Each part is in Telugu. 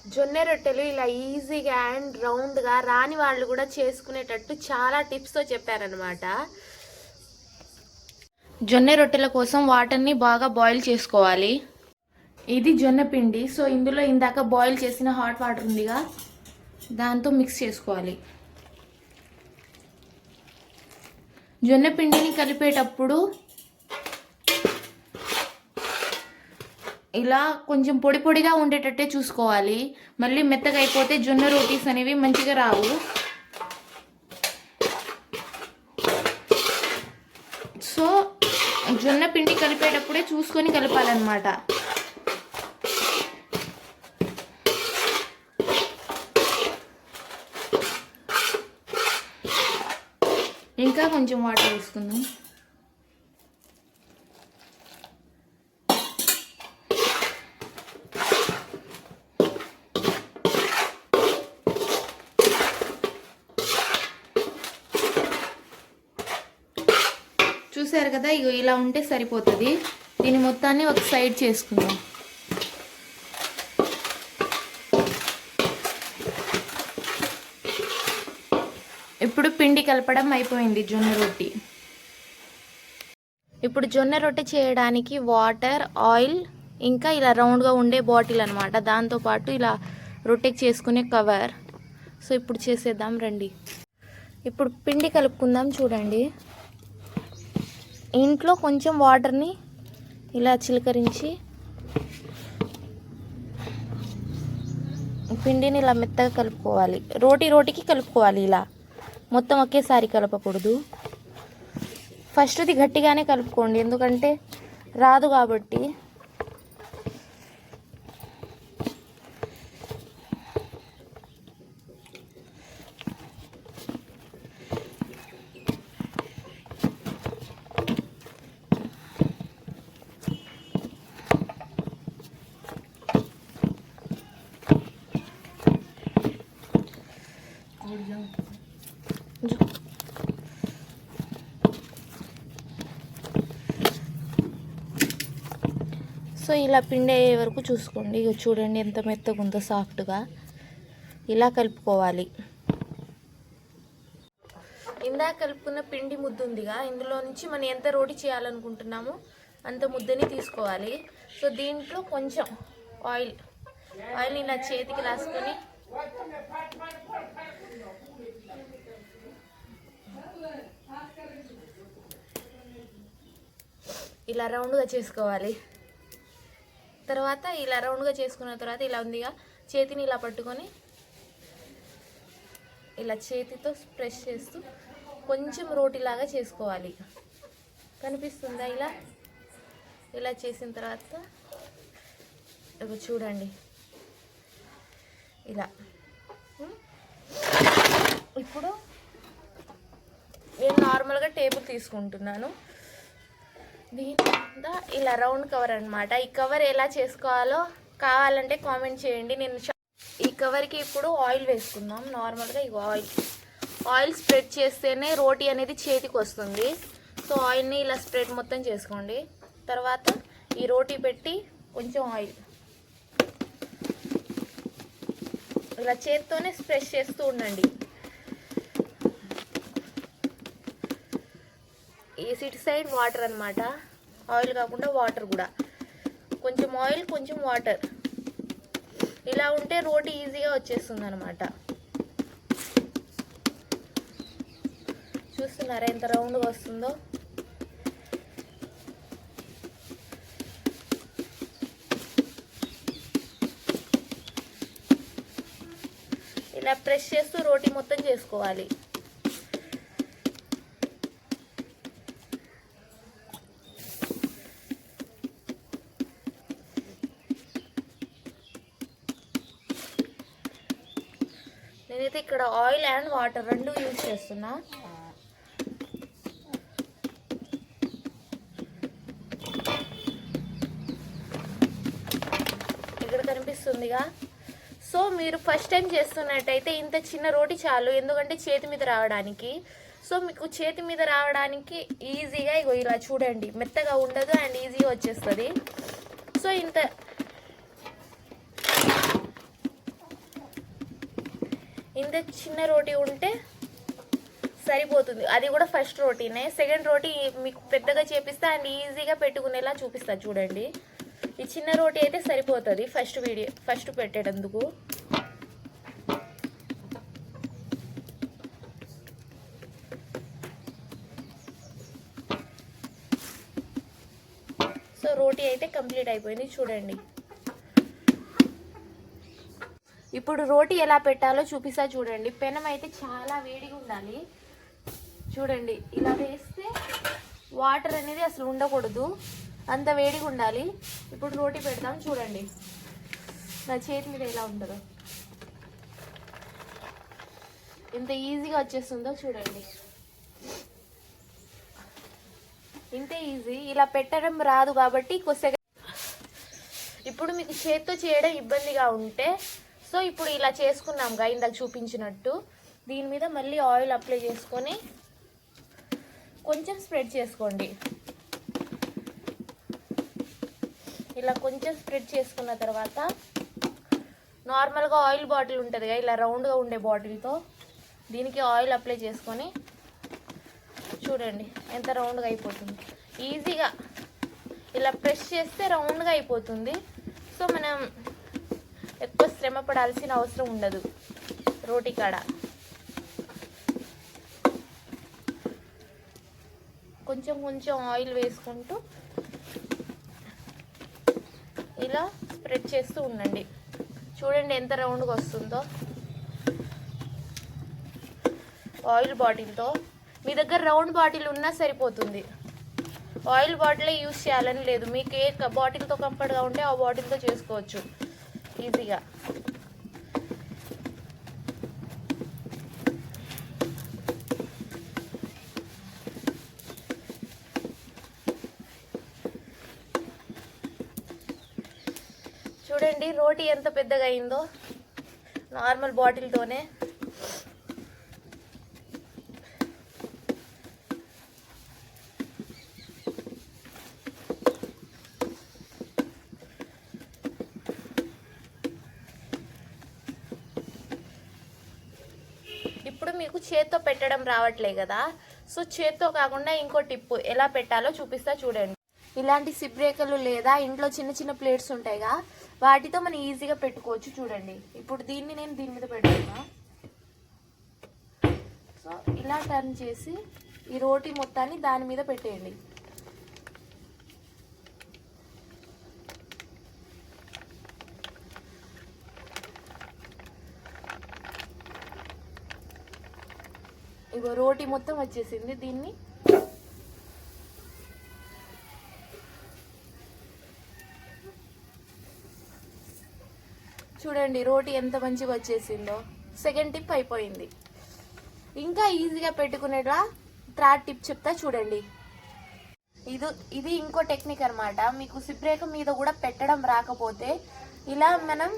జొన్న రొట్టెలు ఇలా ఈజీగా అండ్ రౌండ్గా రాని వాళ్ళు కూడా చేసుకునేటట్టు చాలా టిప్స్తో చెప్పారనమాట. జొన్న రొట్టెల కోసం వాటర్ని బాగా బాయిల్ చేసుకోవాలి. ఇది జొన్న పిండి. సో ఇందులో ఇందాక బాయిల్ చేసిన హాట్ వాటర్ ఉందిగా, దాంతో మిక్స్ చేసుకోవాలి. జొన్న పిండిని కలిపేటప్పుడు ఇలా కొంచెం పొడి పొడిగా ఉండేటట్టే చూసుకోవాలి. మళ్ళీ మెత్తగా అయిపోతే జొన్న రోటీస్ అనేవి మంచిగా రావు. సో జొన్న పిండి కలిపేటప్పుడే చూసుకొని కలపాలన్నమాట. ఇంకా కొంచెం వాటర్ వేసుకుందాం. చూసారు కదా, ఇగో ఇలా ఉంటే సరిపోతుంది. దీని మొత్తాన్ని ఒక సైడ్ చేసుకుందాం. ఇప్పుడు పిండి కలపడం అయిపోయింది జొన్న రొట్టి. ఇప్పుడు జొన్న రొట్టె చేయడానికి వాటర్, ఆయిల్, ఇంకా ఇలా రౌండ్గా ఉండే బాటిల్ అనమాట, దాంతోపాటు ఇలా రొట్టెకి చేసుకునే కవర్. సో ఇప్పుడు చేసేద్దాం రండి. ఇప్పుడు పిండి కలుపుకుందాం. చూడండి, ఇంట్లో కొంచెం వాటర్ని ఇలా చిలకరించి పిండిని ఇలా మెత్తగా కలుపుకోవాలి. రోటీకి కలుపుకోవాలి. ఇలా మొత్తం ఒకేసారి కలపకూడదు. ఫస్ట్ది గట్టిగానే కలుపుకోండి, ఎందుకంటే రాదు కాబట్టి. సో ఇలా పిండి అయ్యే వరకు చూసుకోండి. ఇక చూడండి ఎంత మెత్తగా ఉందో, సాఫ్ట్గా. ఇలా కలుపుకోవాలి. ఇందాక కలుపుకున్న పిండి ముద్ద ఉందిగా, ఇందులో నుంచి మనం ఎంత రోటీ చేయాలనుకుంటున్నామో అంత ముద్దని తీసుకోవాలి. సో దీంట్లో కొంచెం ఆయిల్ని ఇలా చేతికి రాసుకొని ఇలా రౌండ్గా చేసుకోవాలి. తర్వాత ఇలా రౌండ్గా చేసుకున్న తర్వాత ఇలా ఉందిగా, చేతిని ఇలా పట్టుకొని ఇలా చేతితో ప్రెస్ చేస్తూ కొంచెం రోటీలాగా చేసుకోవాలి. కనిపిస్తుందా? ఇలా చేసిన తర్వాత చూడండి ఇలా. ఇప్పుడు నేను నార్మల్గా టేబుల్ తీసుకుంటున్నాను. దీని ఇలా రౌండ్ కవర్ అనమాట. ఈ కవర్ ఎలా చేసుకోవాలో కావాలంటే కామెంట్ చేయండి. నేను ఈ కవర్కి ఇప్పుడు ఆయిల్ వేసుకుందాం. నార్మల్గా ఇగో ఆయిల్ స్ప్రెడ్ చేస్తేనే రోటీ అనేది చేతికి వస్తుంది. సో ఆయిల్ని ఇలా స్ప్రెడ్ మొత్తం చేసుకోండి. తర్వాత ఈ రోటీ పెట్టి కొంచెం ఆయిల్ ఇలా చేతితోనే స్ప్రెడ్ చేస్తూ ఉండండి. ఈ సిట్ సైడ్ వాటర్ అనమాట, ఆయిల్ కాకుండా వాటర్ కూడా. కొంచెం ఆయిల్, కొంచెం వాటర్, ఇలా ఉంటే రోటీ ఈజీగా వచ్చేస్తుంది అనమాట. చూస్తున్నారా ఎంత రౌండ్గా వస్తుందో? ఇలా ప్రెస్ చేస్తూ రోటీ మొత్తం చేసుకోవాలి. నేనైతే ఇక్కడ ఆయిల్ అండ్ వాటర్ రెండు యూజ్ చేస్తున్నా. ఇక్కడ కనిపిస్తుందిగా. సో మీరు ఫస్ట్ టైం చేస్తున్నట్టయితే ఇంత చిన్న రోటీ చాలు, ఎందుకంటే చేతి మీద రావడానికి. సో మీకు చేతి మీద రావడానికి ఈజీగా ఇగో ఇలా చూడండి, మెత్తగా ఉండదు అండ్ ఈజీగా వచ్చేస్తుంది. సో ఇంత ఇంత చిన్న రోటీ ఉంటే సరిపోతుంది. అది కూడా ఫస్ట్ రోటీనే. సెకండ్ రోటీ మీకు పెద్దగా చేపిస్తా అండ్ ఈజీగా పెట్టుకునేలా చూపిస్తా చూడండి. ఈ చిన్న రోటీ అయితే సరిపోతుంది ఫస్ట్ పెట్టేటందుకు. సో రోటీ అయితే కంప్లీట్ అయిపోయింది చూడండి. ఇప్పుడు రోటీ ఎలా పెట్టాలో చూపిస్తా చూడండి. పెనం అయితే చాలా వేడిగా ఉండాలి చూడండి. ఇలా వేస్తే వాటర్ అనేది అసలు ఉండకూడదు, అంత వేడిగా ఉండాలి. ఇప్పుడు రోటీ పెడతాం చూడండి. నా చేతి మీద ఎలా ఉంటుందో, ఎంత ఈజీగా వచ్చేస్తుందో చూడండి. ఇంతే ఈజీ. ఇలా పెట్టడం రాదు కాబట్టి కొద్దిగా ఇప్పుడు మీకు చేత్తో చేయడం ఇబ్బందిగా ఉంటే సో ఇప్పుడు ఇలా చేసుకున్నాంగా ఇందాక చూపించినట్టు దీని మీద మళ్ళీ ఆయిల్ అప్లై చేసుకొని కొంచెం స్ప్రెడ్ చేసుకోండి. ఇలా కొంచెం స్ప్రెడ్ చేసుకున్న తర్వాత నార్మల్గా ఆయిల్ బాటిల్ ఉంటుందిగా, ఇలా రౌండ్గా ఉండే బాటిల్తో దీనికి ఆయిల్ అప్లై చేసుకొని చూడండి ఎంత రౌండ్గా అయిపోతుంది. ఈజీగా ఇలా ప్రెస్ చేస్తే రౌండ్గా అయిపోతుంది. సో మనం ఎక్కువ శ్రమ పడాల్సిన అవసరం ఉండదు రోటీ కాడ. కొంచెం కొంచెం ఆయిల్ వేసుకుంటూ ఇలా స్ప్రెడ్ చేస్తూ ఉండండి. చూడండి ఎంత రౌండ్గా వస్తుందో. ఆయిల్ బాటిల్తో మీ దగ్గర రౌండ్ బాటిల్ ఉన్నా సరిపోతుంది. ఆయిల్ బాటిలే యూజ్ చేయాలని లేదు, మీకు ఏ బాటిల్తో కంఫర్ట్గా ఉంటే ఆ బాటిల్తో చేసుకోవచ్చు ఈజీగా. చూడండి రోటీ ఎంత పెద్దగా అయిందో నార్మల్ బాటిల్తోనే. ఇప్పుడు మీకు చేత్తో పెట్టడం రావట్లే కదా, సో చేత్తో కాకుండా ఇంకో టిప్పు ఎలా పెట్టాలో చూపిస్తా చూడండి. ఇలాంటి సిబ్రేకలు లేదా ఇంట్లో చిన్న చిన్న ప్లేట్స్ ఉంటాయిగా, వాటితో మనం ఈజీగా పెట్టుకోవచ్చు చూడండి. ఇప్పుడు దీన్ని నేను దీని మీద పెడుతున్నా. సో ఇలా టర్న్ చేసి ఈ రోటీ మొత్తాన్ని దాని మీద పెట్టేయండి. ఇగో రోటీ మొత్తం వచ్చేసింది. దీన్ని చూడండి రోటీ ఎంత మంచిగా వచ్చేసిందో. సెకండ్ టిప్ అయిపోయింది. ఇంకా ఈజీగా పెట్టుకునేలా థర్డ్ టిప్ చెప్తా చూడండి. ఇది ఇంకో టెక్నిక్ అనమాట. మీకు సిబ్రేక మీద కూడా పెట్టడం రాకపోతే ఇలా మనం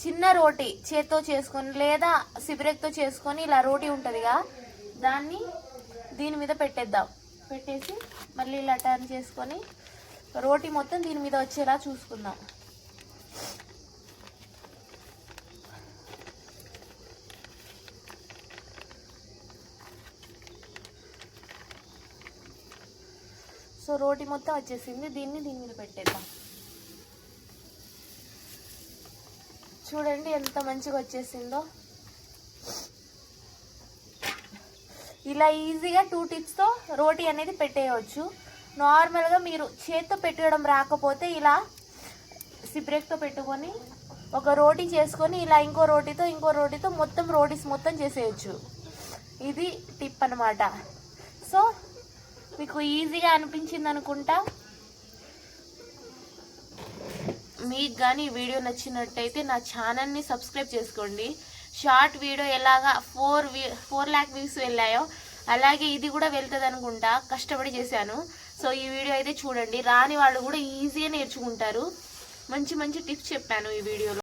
చిన్న రోటీ చేత్తో చేసుకొని లేదా సిబ్రేక్తో చేసుకొని ఇలా రోటీ ఉంటుందిగా, దాన్ని దీని మీద పెట్టేద్దాం. పెట్టేసి మళ్ళీ ఇలా టర్న్ చేసుకొని రోటీ మొత్తం దీని మీద వచ్చేలా చూసుకుందాం. సో రోటీ మొత్తం వచ్చేసింది. దీని మీద పెట్టేద్దాం. చూడండి ఎంత మంచిగా వచ్చేసిందో. ఇలా ఈజీగా 2 టిప్స్తో రోటీ అనేది పెట్టేయవచ్చు. నార్మల్గా మీరు చేత్తో పెట్టడం రాకపోతే ఇలా సిబ్రేక్తో పెట్టుకొని ఒక రోటీ చేసుకొని ఇలా ఇంకో రోటీతో మొత్తం రోటీస్ మొత్తం చేసేయచ్చు. ఇది టిప్ అనమాట. సో మీకు ఈజీగా అనిపించింది అనుకుంటా. మీకు కానీ ఈ వీడియో నచ్చినట్టయితే నా ఛానల్ని సబ్స్క్రైబ్ చేసుకోండి. షార్ట్ వీడియో ఎలాగా 4 lakh వ్యూస్ వెళ్ళాయో అలాగే ఇది కూడా వెళ్తుంది అనుకుంటా. కష్టపడి చేశాను. సో ఈ వీడియో అయితే చూడండి. రాని వాళ్ళు కూడా ఈజీగా నేర్చుకుంటారు. మంచి మంచి టిప్స్ చెప్పాను ఈ వీడియోలో.